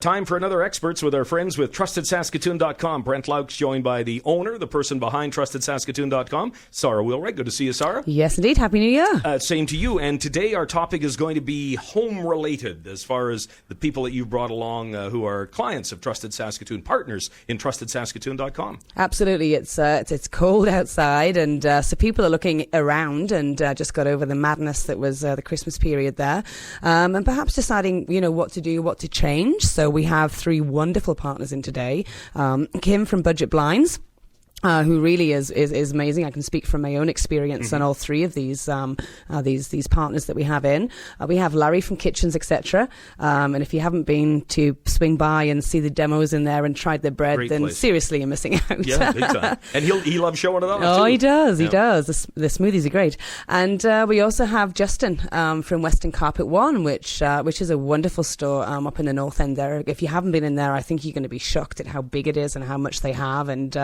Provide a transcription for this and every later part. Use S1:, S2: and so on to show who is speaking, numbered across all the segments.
S1: Time for another Experts with our friends with Trustedsaskatoon.com. Brent Lauk's joined by the owner, the person behind Trustedsaskatoon.com, Sarah Wheelwright. Good to see you, Sarah.
S2: Yes, indeed. Happy New Year.
S1: Same to you. And today our topic is going to be home-related as far as the people that you've brought along who are clients of Trusted Saskatoon, partners in Trustedsaskatoon.com.
S2: Absolutely. It's cold outside, and so people are looking around and just got over the madness that was the Christmas period there, and perhaps deciding, what to do, what to change. So we have three wonderful partners in today. Kim from Budget Blinds, who really is amazing. I can speak from my own experience on all three of these partners that we have in. We have Larry from Kitchens, etc. And if you haven't been to swing by and see the demos in there and tried their bread,
S1: Great
S2: then
S1: place.
S2: Seriously you're missing out.
S1: Yeah, big time. And he loves showing it off,
S2: Oh,
S1: too.
S2: he does.
S1: Yeah.
S2: He does. The smoothies are great. And we also have Justin from Western Carpet One, which is a wonderful store up in the North End there. If you haven't been in there, I think you're going to be shocked at how big it is and how much they have, and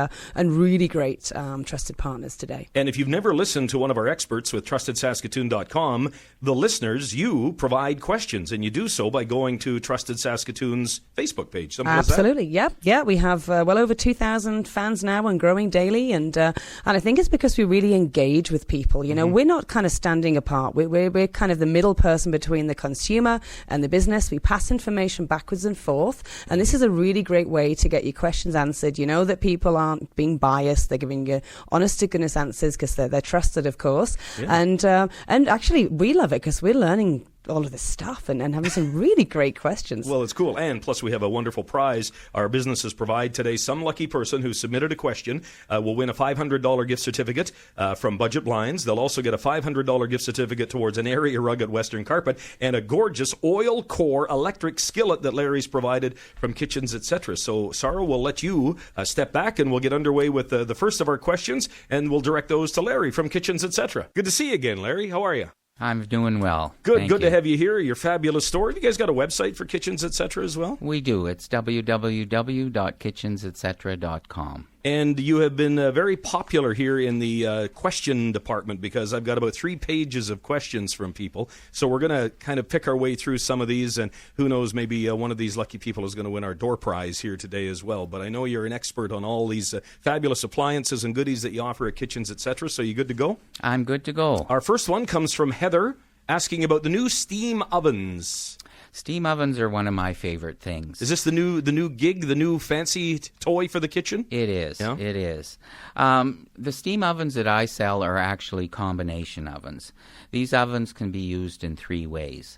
S2: really great trusted partners today.
S1: And if you've never listened to one of our experts with Trustedsaskatoon.com, the listeners, you provide questions, and you do so by going to Trusted Saskatoon's Facebook page. Simple as that.
S2: Absolutely, yeah. We have well over 2,000 fans now and growing daily, and I think it's because we really engage with people. We're not kind of standing apart. We're kind of the middle person between the consumer and the business. We pass information backwards and forth, and this is a really great way to get your questions answered. You know that people aren't being biased. They're giving you honest to goodness answers because they're trusted, of course. Yeah. And actually we love it because we're learning all of this stuff and having some really great questions.
S1: Well, it's cool. And plus we have a wonderful prize our businesses provide today. Some lucky person who submitted a question will win a $500 gift certificate from Budget Blinds. They'll also get a $500 gift certificate towards an area rug at Western Carpet and a gorgeous oil core electric skillet that Larry's provided from Kitchens, etc. So, Sarah, we'll let you step back and we'll get underway with the first of our questions, and we'll direct those to Larry from Kitchens, etc. Good to see you again, Larry. How are you?
S3: I'm doing well.
S1: Good to have you here. Your fabulous store. Have you guys got a website for Kitchens, etc. as well?
S3: We do. It's www.kitchensetc.com.
S1: And you have been very popular here in the question department because I've got about 3 pages of questions from people. So we're going to kind of pick our way through some of these, and who knows, maybe one of these lucky people is going to win our door prize here today as well. But I know you're an expert on all these fabulous appliances and goodies that you offer at Kitchens, etc. So you good to go?
S3: I'm good to go.
S1: Our first one comes from Heather asking about the new steam ovens.
S3: Steam ovens are one of my favorite things.
S1: Is this the new gig, the new fancy toy for the kitchen?
S3: It is.
S1: Yeah?
S3: It is. The steam ovens that I sell are actually combination ovens. These ovens can be used in 3 ways.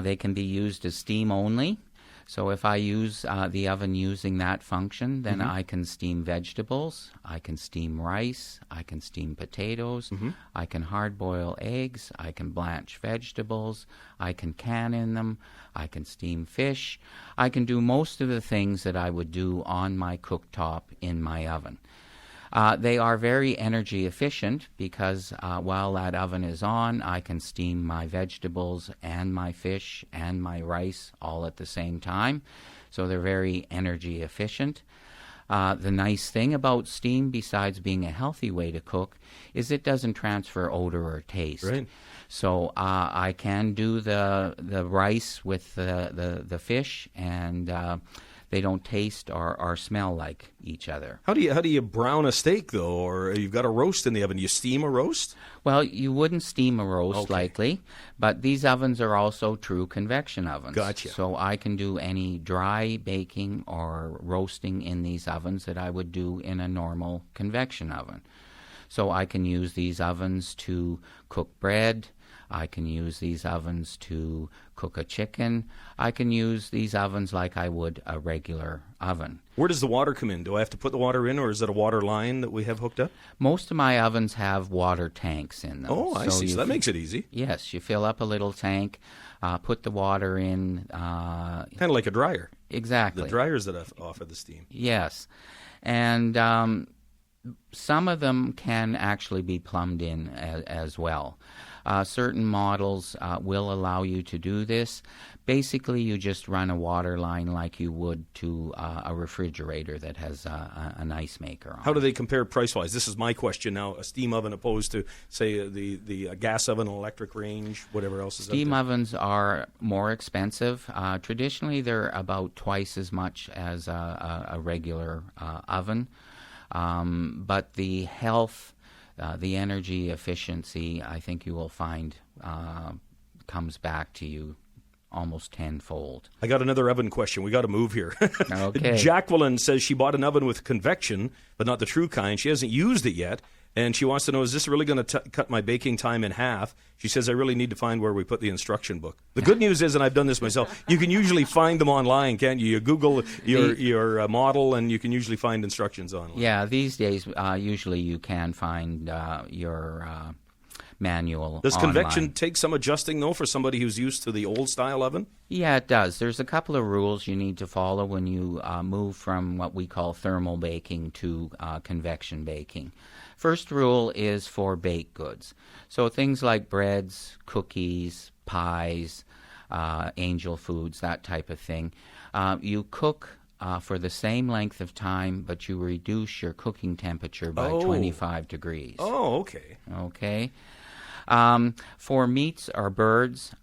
S3: They can be used as steam only. So if I use the oven using that function, then I can steam vegetables, I can steam rice, I can steam potatoes, I can hard-boil eggs, I can blanch vegetables, I can can in them, I can steam fish. I can do most of the things that I would do on my cooktop in my oven. They are very energy efficient because while that oven is on, I can steam my vegetables and my fish and my rice all at the same time. So they're very energy efficient. The nice thing about steam, besides being a healthy way to cook, is it doesn't transfer odor or taste.
S1: Right.
S3: So I can do the rice with the fish, and they don't taste or smell like each other.
S1: How do you brown a steak, though? Or you've got a roast in the oven. Do you steam a roast?
S3: Well, you wouldn't steam a roast likely, but these ovens are also true convection ovens.
S1: Gotcha.
S3: So I can do any dry baking or roasting in these ovens that I would do in a normal convection oven. So I can use these ovens to cook bread. I can use these ovens to cook a chicken. I can use these ovens like I would a regular oven.
S1: Where does the water come in? Do I have to put the water in, or is it a water line that we have hooked up?
S3: Most of my ovens have water tanks in them.
S1: Oh, I see. So that makes it easy.
S3: Yes, you fill up a little tank, put the water in.
S1: Kind of like a dryer.
S3: Exactly.
S1: The dryers that offer the steam.
S3: Yes. And some of them can actually be plumbed in as well. Certain models will allow you to do this. Basically, you just run a water line like you would to a refrigerator that has an ice maker on.
S1: How do they compare price-wise? This is my question now. A steam oven opposed to, say, the gas oven, electric range, whatever else is out there.
S3: Steam ovens are more expensive. Traditionally, they're about twice as much as a regular oven. But the health, the energy efficiency, I think you will find comes back to you almost tenfold.
S1: I got another oven question. We got to move here.
S3: Okay.
S1: Jacqueline says she bought an oven with convection, but not the true kind. She hasn't used it yet, and she wants to know, is this really going to cut my baking time in half? She says, I really need to find where we put the instruction book. The good news is, and I've done this myself, you can usually find them online, can't you? You Google your model, and you can usually find instructions online.
S3: Yeah, these days, usually you can find your manual
S1: Does
S3: online.
S1: convection take some adjusting, though, for somebody who's used to the old-style oven?
S3: Yeah, it does. There's a couple of rules you need to follow when you move from what we call thermal baking to convection baking. First rule is for baked goods. So things like breads, cookies, pies, angel foods, that type of thing. You cook for the same length of time, but you reduce your cooking temperature by 25 degrees.
S1: Oh, okay.
S3: Okay. For meats or birds,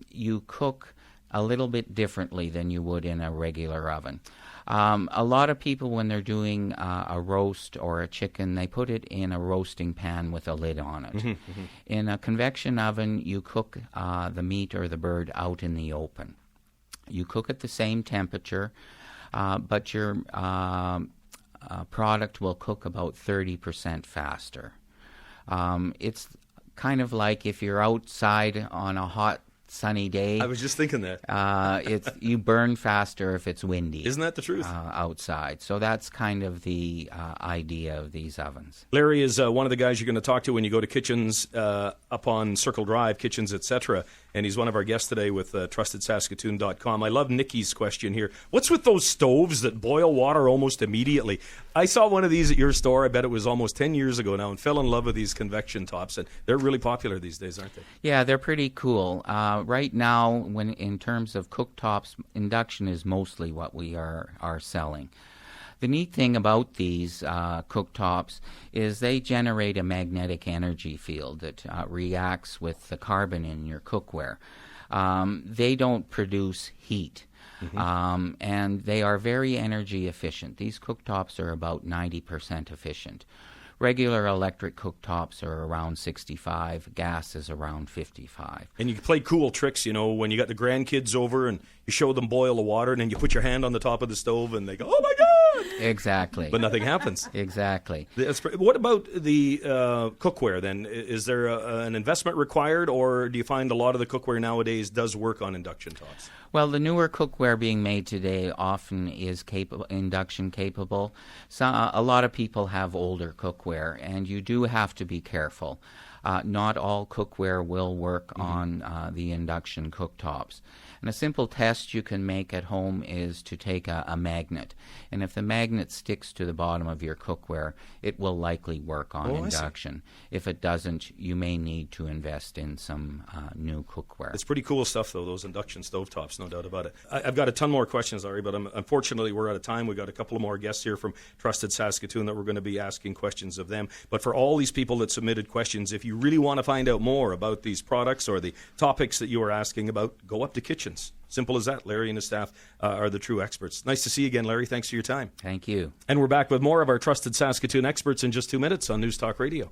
S3: you cook a little bit differently than you would in a regular oven. A lot of people, when they're doing a roast or a chicken, they put it in a roasting pan with a lid on it. In a convection oven, you cook the meat or the bird out in the open. You cook at the same temperature, but your product will cook about 30% faster. It's kind of like if you're outside on a hot, sunny day.
S1: I was just thinking that.
S3: You burn faster if it's windy.
S1: Isn't that the truth?
S3: Outside. So that's kind of the idea of these ovens.
S1: Larry is one of the guys you're going to talk to when you go to Kitchens up on Circle Drive, Kitchens, etc., and he's one of our guests today with Trustedsaskatoon.com. I love Nikki's question here. What's with those stoves that boil water almost immediately? I saw one of these at your store. I bet it was almost 10 years ago now, and fell in love with these convection tops. And they're really popular these days, aren't they?
S3: Yeah, they're pretty cool. Right now, when in terms of cooktops, induction is mostly what we are selling. The neat thing about these cooktops is they generate a magnetic energy field that reacts with the carbon in your cookware. They don't produce heat. And they are very energy efficient. These cooktops are about 90% efficient. Regular electric cooktops are around 65. Gas is around 55.
S1: And you can play cool tricks, you know, when you got the grandkids over and you show them boil the water, and then you put your hand on the top of the stove and they go, oh my God!
S3: Exactly.
S1: But nothing happens.
S3: Exactly.
S1: What about the cookware then? Is there an investment required, or do you find a lot of the cookware nowadays does work on induction tops?
S3: Well, the newer cookware being made today often is induction capable. So, a lot of people have older cookware, and you do have to be careful. Not all cookware will work on the induction cooktops. And a simple test you can make at home is to take a magnet. And if the magnet sticks to the bottom of your cookware, it will likely work on induction. If it doesn't, you may need to invest in some new cookware.
S1: It's pretty cool stuff, though, those induction stovetops, no doubt about it. I've got a ton more questions, Larry, but unfortunately we're out of time. We've got a couple of more guests here from Trusted Saskatoon that we're going to be asking questions of them. But for all these people that submitted questions, if you really want to find out more about these products or the topics that you are asking about, go up to Kitchens. Simple as that. Larry and his staff are the true experts. Nice to see you again, Larry. Thanks for your time.
S3: Thank you.
S1: And we're back with more of our Trusted Saskatoon experts in just 2 minutes on News Talk Radio.